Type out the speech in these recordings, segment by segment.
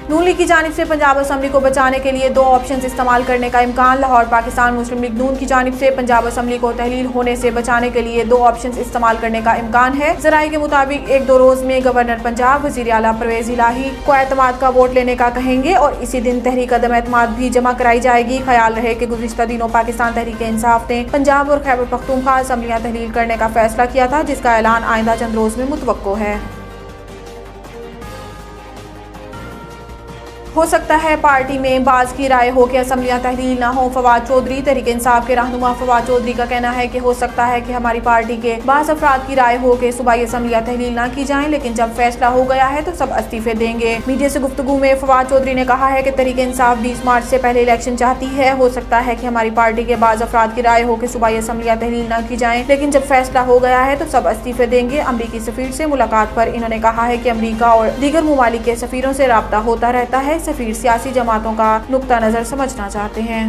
नून league की जानिब से पंजाब असम्बली को बचाने के लिए 2 ऑप्शन इस्तेमाल करने का इम्कान। लाहौर पाकिस्तान मुस्लिम लीग नून की जानिब से पंजाब असम्बली को तहलील होने से बचाने के लिए 2 ऑप्शन इस्तेमाल करने का इम्कान है। जराये के मुताबिक 1-2 रोज में गवर्नर पंजाब वजीर आला परवेज इलाही को एतमाद का वोट लेने का कहेंगे और इसी दिन तहरीक अदम एतमाद भी जमा कराई जाएगी। ख्याल रहे कि गुज़िश्ता दिनों पाकिस्तान तहरीक इंसाफ ने पंजाब और खैबर पख्तूनख्वा असम्बलियाँ तहलील करने का फैसला किया था, जिसका ऐलान आइंदा चंद रोज में मुतवक्को है। हो सकता है पार्टी में बाज की राय हो कि असम्बलियाँ तहलील ना हो। फवाद चौधरी तहरीक इंसाफ के रहनुमा फवाद चौधरी का कहना है कि हो सकता है कि हमारी पार्टी के बाज अफराद की राय हो कि सूबाई असम्बलियाँ तहलील ना की जाएं, लेकिन जब फैसला हो गया है तो सब इस्तीफे देंगे। मीडिया से गुफ्तगू में फवाद चौधरी ने कहा है कि तहरीक इंसाफ 20 मार्च से पहले इलेक्शन चाहती है। हो सकता है कि हमारी पार्टी के बाज अफराद की राय हो कि सूबाई असम्बलियाँ तहलील ना की जाएं, लेकिन जब फैसला हो गया है तो सब इस्तीफे देंगे। अमरीकी सफीर से मुलाकात पर इन्होंने कहा है कि अमरीका और दीगर ममालिक के सफीरों से राब्ता होता रहता है। सफीर सियासी जमातों का नुक्ता नजर समझना चाहते हैं।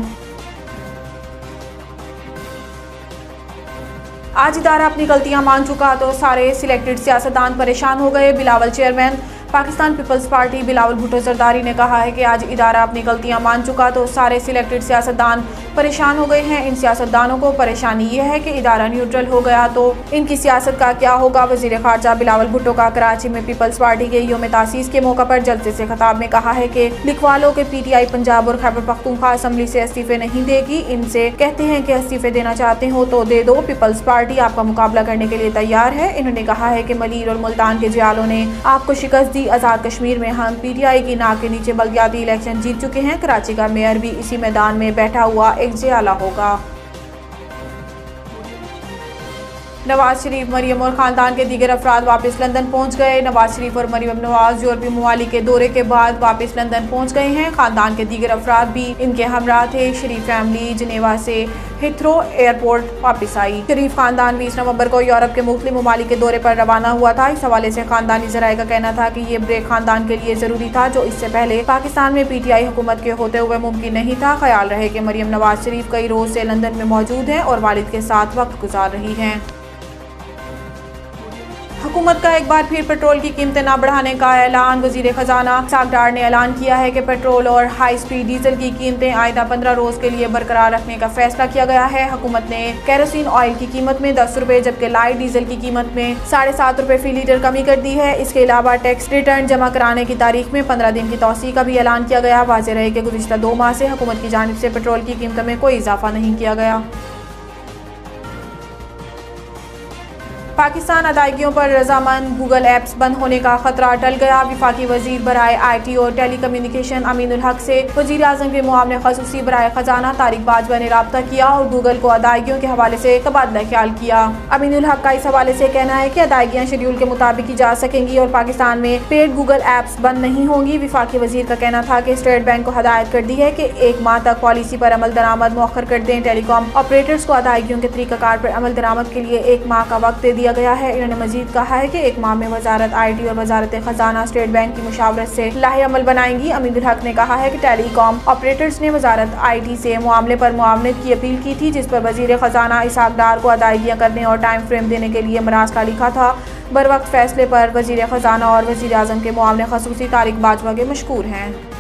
आज इदारा अपनी गलतियां मान चुका तो सारे सिलेक्टेड सियासतदान परेशान हो गए। बिलावल चेयरमैन पाकिस्तान पीपल्स पार्टी बिलावल भुट्टो जरदारी ने कहा है कि आज इदारा अपनी गलतियां मान चुका तो सारे सिलेक्टेड सियासतदान परेशान हो गए हैं। इन सियासतदानों को परेशानी ये है कि इदारा न्यूट्रल हो गया तो इनकी सियासत का क्या होगा। वजीर खारजा बिलावल भुट्टो का कराची में पीपल्स पार्टी के यौम तासीस के मौका पर जलसे से खिताब में कहा है कि लिखवालों के PTI पंजाब और खैबर पख्तूनख्वा असम्बली से इस्तीफे नहीं देगी। इनसे कहते हैं कि इस्तीफे देना चाहते हो तो दे दो, पीपल्स पार्टी आपका मुकाबला करने के लिए तैयार है। इन्होंने कहा है कि मलीर और मुल्तान के जियालों ने आपको शिकस्त दी। आज़ाद कश्मीर में हम PTI की नाक के नीचे बलदियाती इलेक्शन जीत चुके हैं। कराची का मेयर भी इसी मैदान में बैठा हुआ एक जियाला होगा। नवाज शरीफ, मरियम और खानदान के दीगर अफराद वापस लंदन पहुंच गए। नवाज शरीफ और मरियम नवाज यूरोपीय ममालिक के दौरे के बाद वापस लंदन पहुंच गए हैं। खानदान के दीगर अफराद भी इनके हमरा थे। शरीफ फैमिली जिनेवा से हिथ्रो एयरपोर्ट वापस आई। शरीफ खानदान 20 नवंबर को यूरोप के मुख्तलिफ ममालिक के दौरे पर रवाना हुआ था। इस हवाले से खानदानी जराये का कहना था कि ये ब्रेक खानदान के लिए जरूरी था, जो इससे पहले पाकिस्तान में PTI हुकूमत के होते हुए मुमकिन नहीं था। ख्याल रहे कि मरियम नवाज शरीफ कई रोज से लंदन में मौजूद हैं और वालिद के साथ वक्त गुजार रही हैं। हुकूमत का एक बार फिर पेट्रोल की कीमतें न बढ़ाने का ऐलान। वजीर खजाना इसहाक डार ने ऐलान किया है कि पेट्रोल और हाई स्पीड डीजल की कीमतें आइंदा 15 रोज के लिए बरकरार रखने का फैसला किया गया है। हुकूमत ने केरोसिन ऑयल की कीमत में 10 रुपए जबकि लाइट डीजल की कीमत में 7.5 रुपए फी लीटर कमी कर दी है। इसके अलावा टैक्स रिटर्न जमा कराने की तारीख में 15 दिन की तौसीह का भी ऐलान किया गया। वाज़ेह रहे कि गुज़िश्ता 2 माह से हुकूमत की जानिब से पेट्रोल की कीमतों में कोई इजाफा नहीं किया गया। पाकिस्तान अदायगियों पर रजामंद, गूगल ऐप्स बंद होने का खतरा टल गया। वफाकी वजीर बराए IT और टेली कम्युनिकेशन अमीनुल हक से वजीर आज़म के मुआवने खसूसी बराए खजाना तारिक बाजवा ने राब्ता किया और गूगल को अदायगियों के हवाले से तबादला ख्याल किया। अमीनुल हक का इस हवाले से कहना है कि अदायगियाँ शेड्यूल के मुताबिक की जा सकेंगी और पाकिस्तान में पेड गूगल ऐप्स बंद नहीं होंगी। वफाकी वजीर का कहना था कि स्टेट बैंक को हदायत कर दी है कि 1 माह तक पॉलिसी पर अमल दरामद मौखर कर दें। टेलीकॉम ऑपरेटर्स को अदायगियों के तरीकाकार पर अमल दरामद के लिए 1 माह का वक्त दे दिया गया है। इन्होंने मजीद कहा है कि 1 माह में वजारत IT और वजारत खजाना स्टेट बैंक की मुशावरत से लाहे अमल बनाएंगी। अमीनुल हक ने कहा है कि टेलीकॉम ऑपरेटर्स ने वजारत IT से मुआमले पर मुआवनत की अपील की थी, जिस पर वजीर खजाना इसहाक डार को अदायगियाँ करने और टाइम फ्रेम देने के लिए मरासला लिखा था। बर वक्त फैसले पर वजीर खजाना और वजीर आज़म के मुआवने खसूसी तारिक बाजवा के मशकूर हैं।